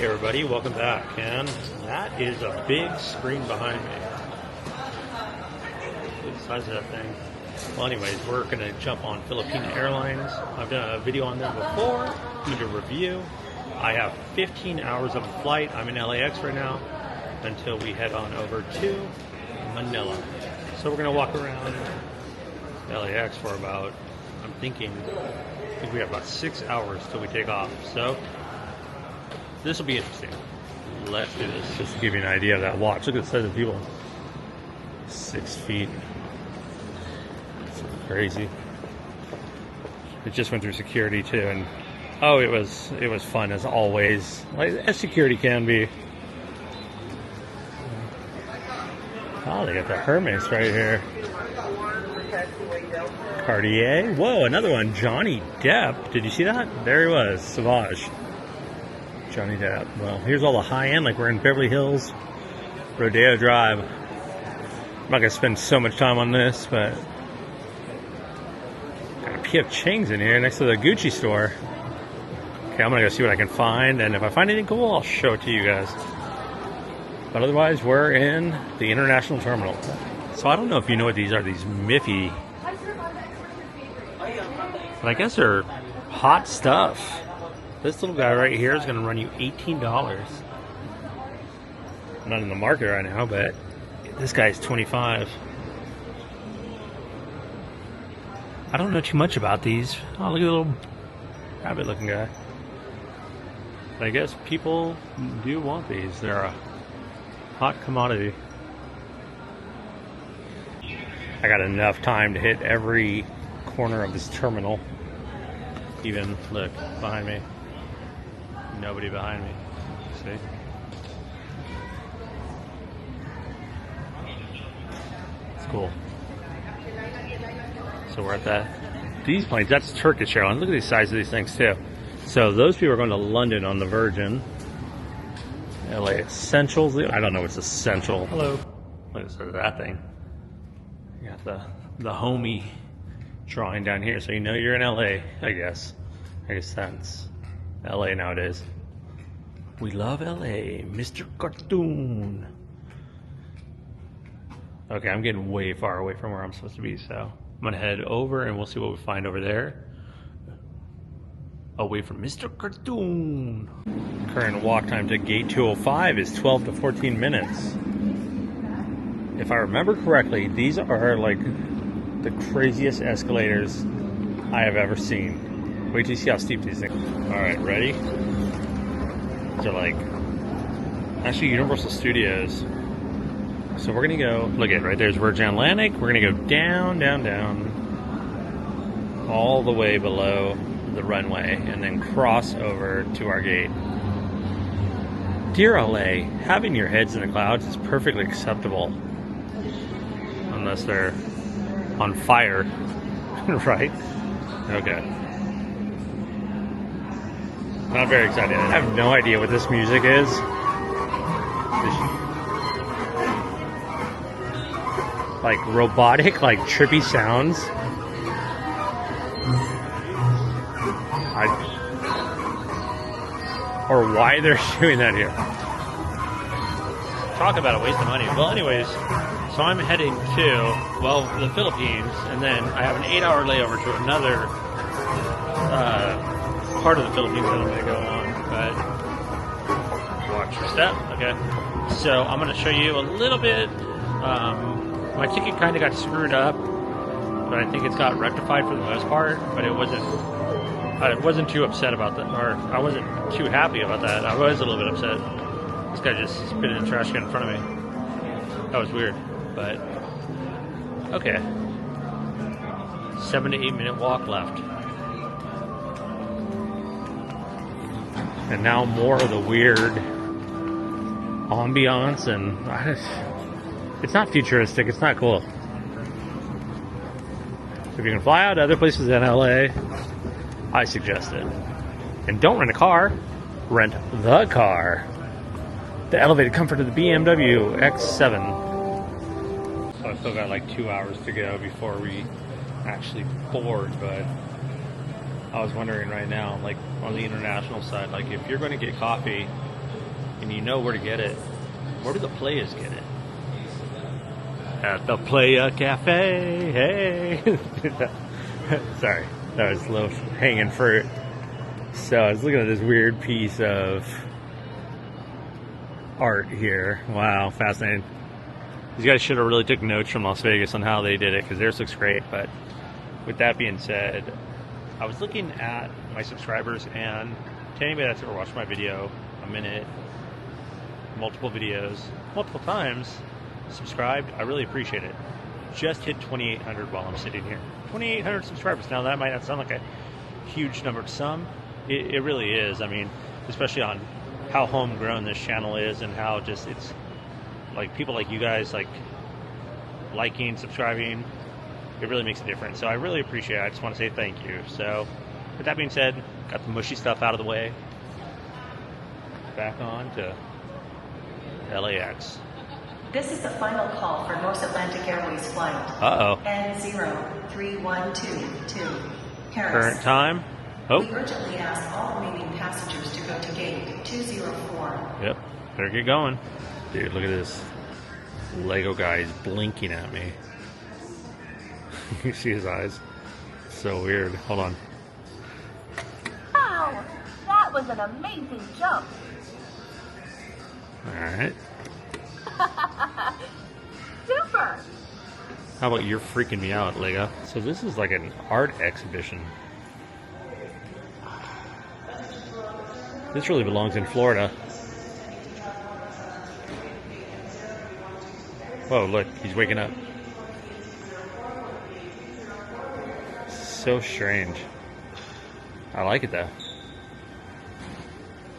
Hey everybody, welcome back. And that is a big screen behind me. Look at the size of that thing. Well anyways, we're going to jump on Philippine Airlines. I've done a video on them before. I'm going to review. I have 15 hours of a flight. I'm in LAX right now until we head on over to Manila. So we're going to walk around LAX for about, I think we have about 6 hours till we take off. So this will be interesting. Let's do this. Just to give you an idea of that watch. Look at the size of people. 6 feet. It's crazy. It just went through security too, and oh, it was fun as always, like as security can be. Oh, they got the Hermes right here. Cartier. Whoa, another one. Johnny Depp. Did you see that? There he was. Sauvage. Johnny Depp. Well, here's all the high end, like we're in Beverly Hills, Rodeo Drive. I'm not gonna spend so much time on this, but got a P.F. Chang's in here next to the Gucci store. Okay, I'm gonna go see what I can find, and if I find anything cool, I'll show it to you guys. But otherwise, we're in the International Terminal. So I don't know if you know what these are, these Miffy. But I guess they're hot stuff. This little guy right here is going to run you $18. I'm not in the market right now, but this guy's $25. I don't know too much about these. Oh, look at the little rabbit-looking guy. But I guess people do want these. They're a hot commodity. I got enough time to hit every corner of this terminal. Even, look, behind me. Nobody behind me. See? It's cool. So we're at these planes. That's Turkish Airlines. Look at the size of these things too. So those people are going to London on the Virgin. LA Essentials. I don't know what's essential. Hello. Look at that thing. You got the homie drawing down here, so you know you're in LA. I guess that's LA nowadays. We love LA, Mr. Cartoon. Okay, I'm getting way far away from where I'm supposed to be, so I'm gonna head over and we'll see what we find over there. Away from Mr. Cartoon. Current walk time to gate 205 is 12 to 14 minutes. If I remember correctly, these are like the craziest escalators I have ever seen. Wait till you see how steep these things are. Alright, ready? These are like actually Universal Studios. So we're gonna go, look at right there's Virgin Atlantic. We're gonna go down, down, down, all the way below the runway, and then cross over to our gate. Dear LA, having your heads in the clouds is perfectly acceptable. Unless they're on fire, right? Okay. Not very excited. I have no idea what this music is. Like robotic, like trippy sounds. Or why they're doing that here. Talk about a waste of money. Well, anyways, so I'm heading to, well, the Philippines, and then I have an 8-hour layover to another part of the Philippines that I'm going to go on, but watch your step, okay? So I'm going to show you a little bit. My ticket kind of got screwed up, but I think it's got rectified for the most part, but I wasn't too upset about that, or I wasn't too happy about that. I was a little bit upset. This guy just spit in a trash can in front of me. That was weird, but okay. 7 to 8 minute walk left. And now more of the weird ambiance, and it's not futuristic, it's not cool. If you can fly out to other places in LA, I suggest it. And don't rent a car, rent the car. The elevated comfort of the BMW X7. So I still got like 2 hours to go before we actually board, but I was wondering right now, like on the international side, like if you're going to get coffee and you know where to get it. Where do the players get it? At the Playa Cafe. Hey. Sorry, that was a little hanging fruit. So I was looking at this weird piece of art here. Wow, fascinating. These guys should have really took notes from Las Vegas on how they did it, because theirs looks great. But with that being said, I was looking at my subscribers, and to anybody that's ever watched my video, a minute, multiple videos, multiple times, subscribed, I really appreciate it. Just hit 2,800 while I'm sitting here. 2,800 subscribers. Now that might not sound like a huge number to some. It really is. I mean, especially on how homegrown this channel is, and how just it's like people like you guys like liking, subscribing. It really makes a difference. So I really appreciate it. I just want to say thank you. So with that being said, got the mushy stuff out of the way. Back on to LAX. This is the final call for North Atlantic Airways flight. Uh-oh. N03122, Paris. Current time. Oh. We urgently ask all remaining passengers to go to gate 204. Yep. Better get going. Dude, look at this. Lego guy is blinking at me. You see his eyes? So weird. Hold on. Wow! That was an amazing jump. Alright. Super! How about you're freaking me out, Lego? So this is like an art exhibition. This really belongs in Florida. Whoa, look, he's waking up. So strange. I like it though.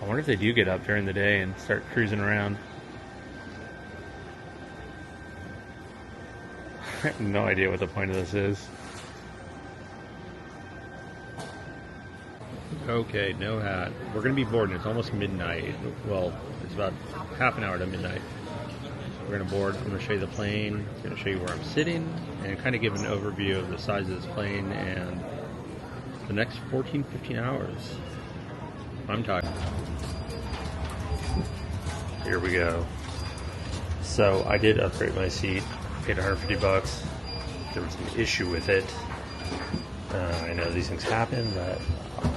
I wonder if they do get up during the day and start cruising around. I have no idea what the point of this is. Okay, no hat. We're going to be boarding. It's almost midnight. Well, it's about half an hour to midnight. We're going to board. I'm going to show you the plane. I'm going to show you where I'm sitting and kind of give an overview of the size of this plane and the next 14, 15 hours. I'm talking. Here we go. So I did upgrade my seat. Paid $150. There was an issue with it. I know these things happen, but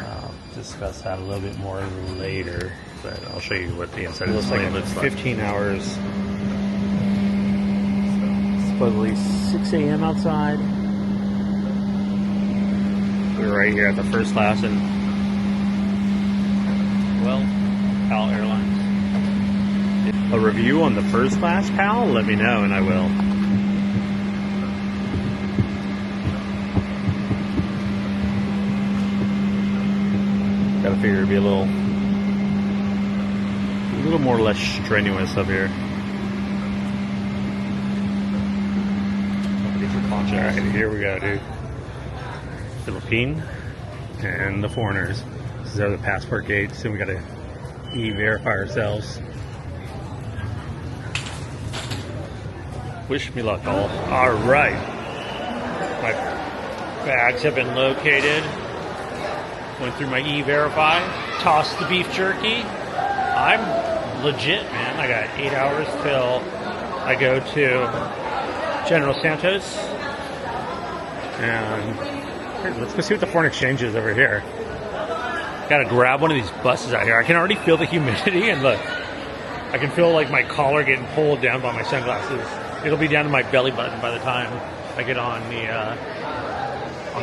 I'll discuss that a little bit more later. But I'll show you what the inside of this plane looks like. 15 hours. Supposedly 6 a.m. outside. We're right here at the first class and, well, PAL Airlines. A review on the first class, PAL? Let me know and I will. Gotta figure it'd be a little more or less strenuous up here. Alright, here we go, dude. Philippine and the foreigners. These are the passport gates, and we gotta e-verify ourselves. Wish me luck, all. Alright. My bags have been located. Went through my e-verify. Tossed the beef jerky. I'm legit, man. I got 8 hours till I go to General Santos. And here, let's go see what the foreign exchange is over here. Gotta grab one of these buses out here. I can already feel the humidity, and look, I can feel like my collar getting pulled down by my sunglasses. It'll be down to my belly button by the time I get on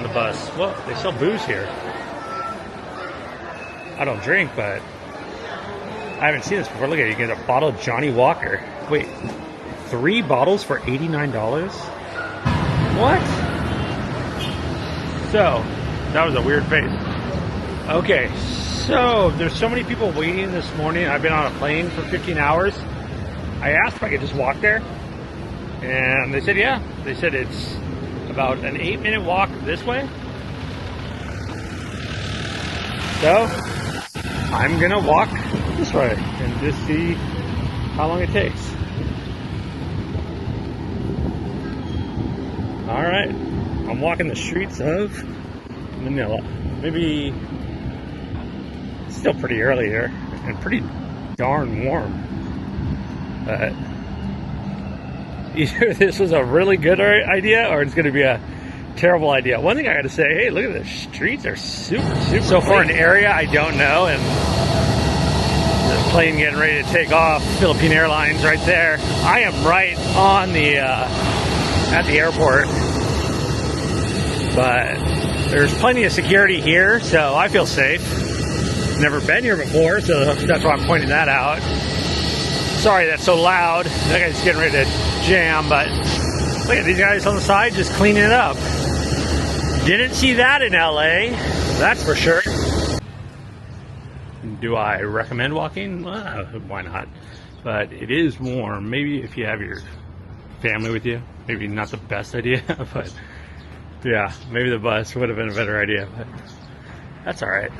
the bus. Whoa, they sell booze here. I don't drink, but I haven't seen this before. Look at it, you get a bottle of Johnny Walker. Wait, 3 bottles for $89? What? So, that was a weird face. Okay, so there's so many people waiting this morning. I've been on a plane for 15 hours. I asked if I could just walk there, and they said yeah. They said it's about an 8-minute walk this way. So, I'm gonna walk this way and just see how long it takes. Alright, I'm walking the streets of Manila. Maybe, it's still pretty early here and pretty darn warm. Either this was a really good idea or it's going to be a terrible idea. One thing I got to say, hey, look at the streets are super so for an area I don't know, and the plane getting ready to take off, Philippine Airlines right there. I am right on the at the airport, but there's plenty of security here, so I feel safe. Never been here before, so that's why I'm pointing that out. Sorry that's so loud. That guy's getting ready to jam, but look at these guys on the side just cleaning it up. Didn't see that in LA, that's for sure. Do I recommend walking? Why not? But it is warm. Maybe if you have your family with you, maybe not the best idea, but yeah, maybe the bus would have been a better idea, but that's all right.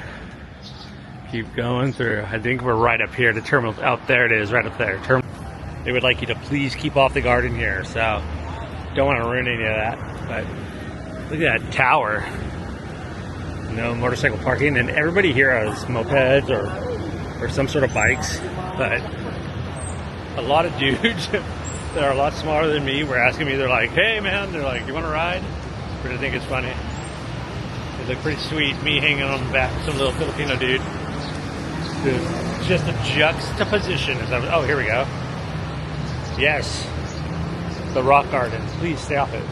Keep going through. I think we're right up here. The terminal, out there it is, right up there. They would like you to please keep off the garden here, so don't want to ruin any of that. But look at that tower. No motorcycle parking, and everybody here has mopeds or some sort of bikes. But a lot of dudes that are a lot smaller than me were asking me. They're like, "Hey, man," they're like, "You want to ride?" But I think it's funny. They look pretty sweet. Me hanging on the back of some little Filipino dude. Just a juxtaposition. Oh, here we go. Yes, the rock garden. Please stay off it.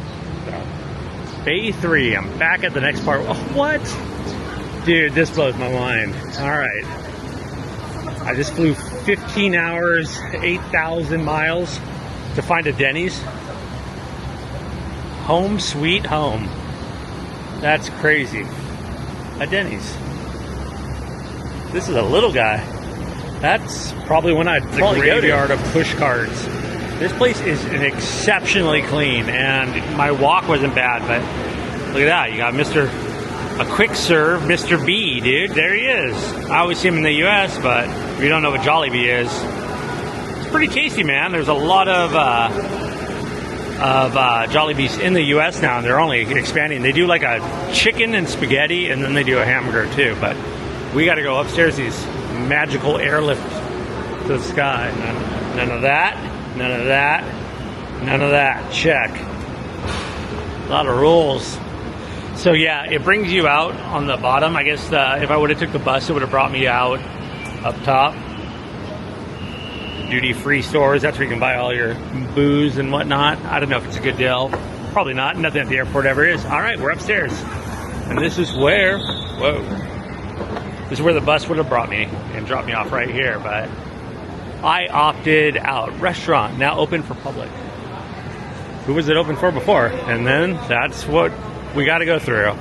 So, Bay 3. I'm back at the next part. Oh, what? Dude, this blows my mind. All right. I just flew 15 hours, 8,000 miles to find a Denny's. Home sweet home. That's crazy. A Denny's. This is a little guy. That's probably when I'd probably go to. The graveyard of push carts. This place is exceptionally clean, and my walk wasn't bad, but look at that. You got a quick serve, Mr. B, dude. There he is. I always see him in the U.S., but if you don't know what Jollibee is, it's pretty tasty, man. There's a lot of Jollibees in the U.S. now, and they're only expanding. They do like a chicken and spaghetti, and then they do a hamburger too, but we got to go upstairs, these magical airlift to the sky. None of that, none of that, none of that. Check. A lot of rules. So yeah, it brings you out on the bottom. I guess if I would have took the bus, it would have brought me out up top. Duty-free stores, that's where you can buy all your booze and whatnot. I don't know if it's a good deal. Probably not. Nothing at the airport ever is. All right, we're upstairs. And this is where, this is where the bus would have brought me and dropped me off right here, but I opted out. Restaurant, now open for public. Who was it open for before? And then that's what we got to go through.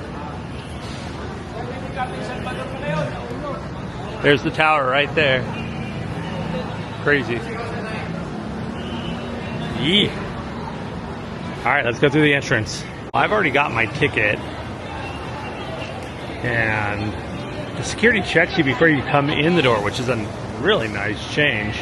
There's the tower right there. Crazy. Yee. All right, let's go through the entrance. I've already got my ticket, and the security checks you before you come in the door, which is a really nice change.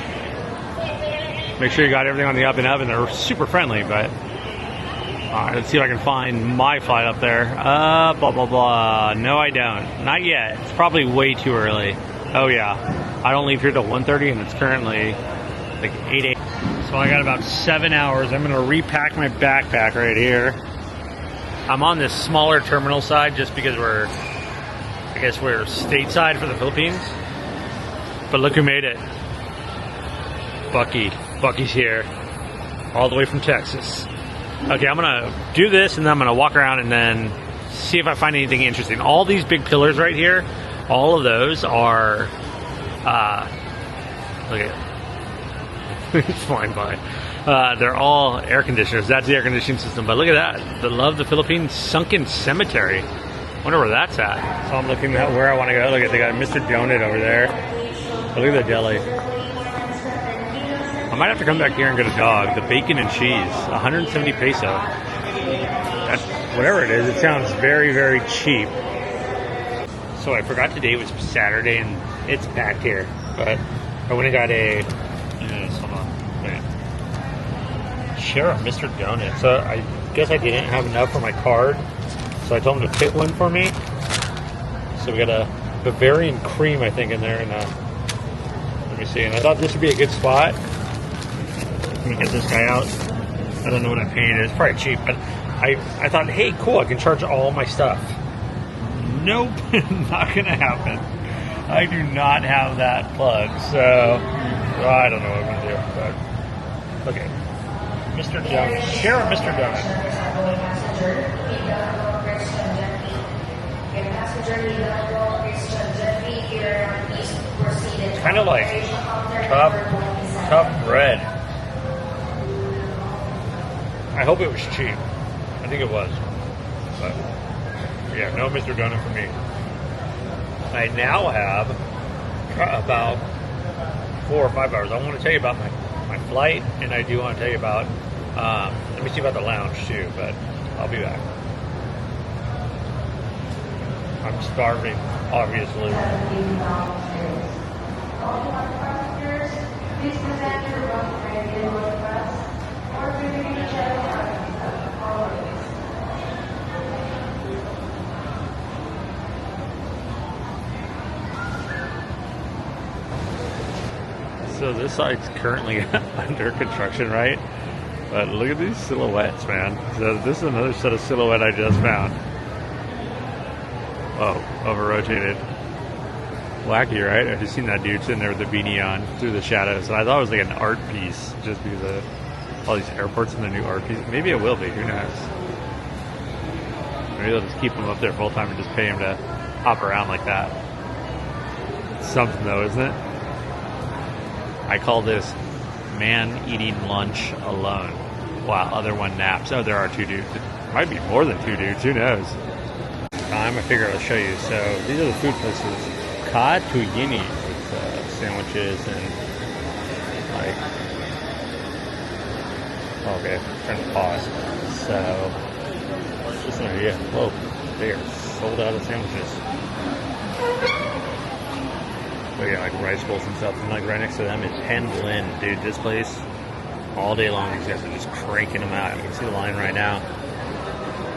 Make sure you got everything on the up and up, and they're super friendly. But all right, let's see if I can find my flight up there. Blah blah blah. No, I don't. Not yet. It's probably way too early. Oh yeah, I don't leave here till 1:30, and it's currently like 8 a.m. So I got about 7 hours. I'm gonna repack my backpack right here. I'm on this smaller terminal side just because I guess we're stateside for the Philippines. But look who made it. Bucky's here, all the way from Texas. Okay, I'm gonna do this, and then I'm gonna walk around and then see if I find anything interesting. All these big pillars right here, all of those are, look at it. It's flying by. They're all air conditioners. That's the air conditioning system. But look at that. The Love the Philippines Sunken Cemetery. Wonder where that's at. So I'm looking at where I want to go. Look at, they got Mr. Donut over there. But look at the deli. I might have to come back here and get a dog. The bacon and cheese, 170 peso. That's, whatever it is, it sounds very, very cheap. So I forgot today was Saturday and it's packed here. But I went and got a, hold on, wait. Share of Mr. Donut. So I guess I didn't have enough for my card. So I told him to fit one for me. So we got a Bavarian cream, I think, in there, and me see. And I thought this would be a good spot. Let me get this guy out. I don't know what I paid. It's probably cheap, but I thought, hey, cool, I can charge all my stuff. Nope, not gonna happen. I do not have that plug, so I don't know what I'm gonna do. But okay, Mr. Donut, share a Mr. Donut. It's kind of like tough bread. I hope it was cheap. I think it was. But yeah, no Mr. Donut for me. I now have about 4 or 5 hours. I want to tell you about my flight, and I do want to tell you about, let me see about the lounge too, but I'll be back. I'm starving, obviously. So this site's currently under construction, right? But look at these silhouettes, man. So this is another set of silhouette I just found. Oh, over-rotated. Wacky, right? I just seen that dude sitting there with the beanie on through the shadows. And I thought it was like an art piece just because of all these airports and the new art piece. Maybe it will be, who knows? Maybe they'll just keep him up there full time and just pay him to hop around like that. It's something though, isn't it? I call this man eating lunch alone while other one naps. Oh, there are 2 dudes. It might be more than 2 dudes. Who knows? I figure I'll show you. So these are the food places. Katuyini with sandwiches and like. Okay, trying to pause. So just an idea. Whoa, they are sold out of sandwiches. But yeah, like rice bowls and stuff. And like right next to them is Hen Lin, dude. This place, all day long, these guys are just cranking them out. You can see the line right now.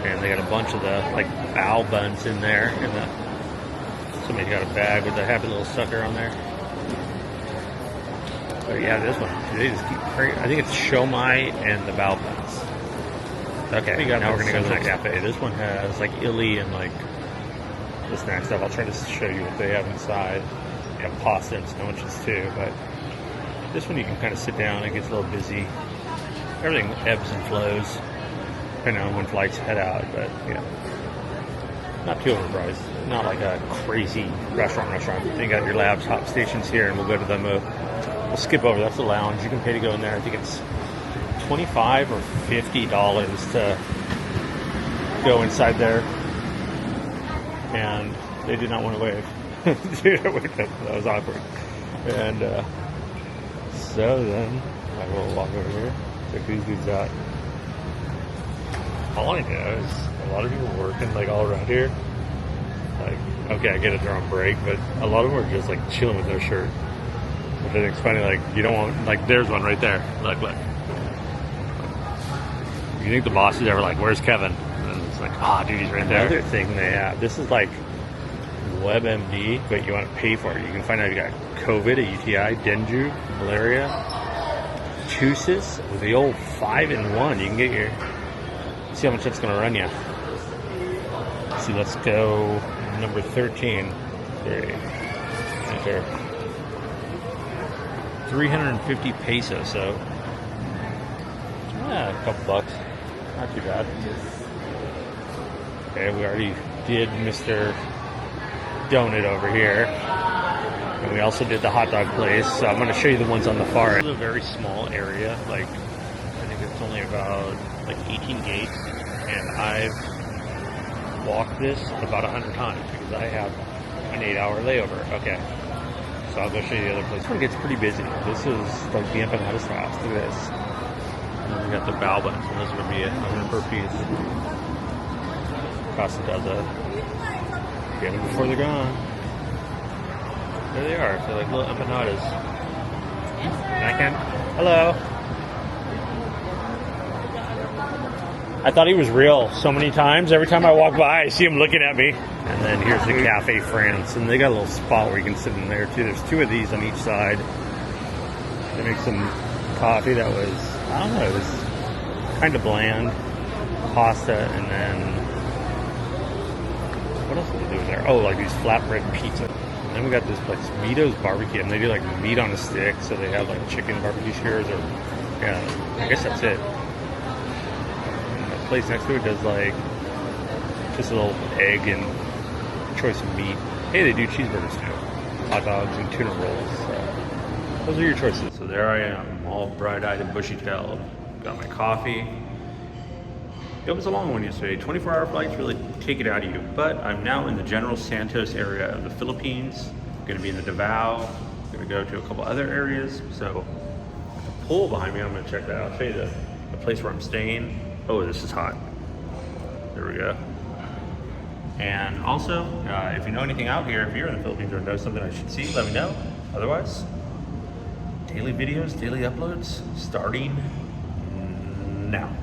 And they got a bunch of the like bao buns in there. And somebody's got a bag with a happy little sucker on there. But yeah, this one, they just keep cranking. I think it's shomai and the bao buns. Okay, now we're gonna go to the cafe. This one has like illy and like the snack stuff. I'll try to show you what they have inside. They have pasta and sandwiches too, but this one you can kind of sit down. It gets a little busy. Everything ebbs and flows, depending on when flights head out. But you know, not too overpriced. Not like a crazy restaurant. You got your labs, hop stations here, and we'll go to them. We'll skip over. That's the lounge. You can pay to go in there. I think it's $25 or $50 to go inside there, and they did not want to waive. Dude, that was awkward. And so then I will walk over here, check these dudes out. All I know is a lot of people working like all around here. Like, okay, I get it, they're on break, but a lot of them are just like chilling with their shirt. Which I think is funny. Like, you don't want, like, there's one right there. Look. You think the boss is ever like, where's Kevin? And it's like, dude, he's right there. Another thing they have, this is like WebMD, but you want to pay for it. You can find out if you got COVID, a UTI, dengue, malaria, tusis with the old 5-in-1. You can get your, see how much that's going to run you. Let's see, let's go number 13. Right there. 350 pesos, so a couple bucks. Not too bad. Okay, we already did Mr. Donut over here. And we also did the hot dog place. So I'm going to show you the ones on the far end. It's a very small area. Like, I think it's only about like 18 gates. And I've walked this about 100 times because I have an 8-hour layover. Okay. So I'll go show you the other place. This one gets pretty busy. This is like the empanadas house. Look at this. And we got the bao buns, and those are going to be $100 per piece. Costa does that. Get them before they're gone. There they are. They're like little empanadas. Hello. I thought he was real so many times. Every time I walk by, I see him looking at me. And then here's the Cafe France. And they got a little spot where you can sit in there, too. There's 2 of these on each side. They make some coffee that was, I don't know, it was kind of bland. Pasta, and then what else did they do there? Oh, like these flatbread pizza. And then we got this place, Vito's Barbecue, and they do like meat on a stick, so they have like chicken barbecue skewers, or yeah, I guess that's it. And the place next to it does like just a little egg and choice of meat. Hey, they do cheeseburgers too, hot dogs and tuna rolls. So those are your choices. So there I am, all bright-eyed and bushy-tailed. Got my coffee. It was a long one yesterday. 24-hour flights really take it out of you. But I'm now in the General Santos area of the Philippines. I'm going to be in the Davao. I'm going to go to a couple other areas. So the pool behind me, I'm going to check that out. I'll show you the place where I'm staying. Oh, this is hot. There we go. And also, if you know anything out here, if you're in the Philippines or know something I should see, let me know. Otherwise, daily videos, daily uploads, starting now.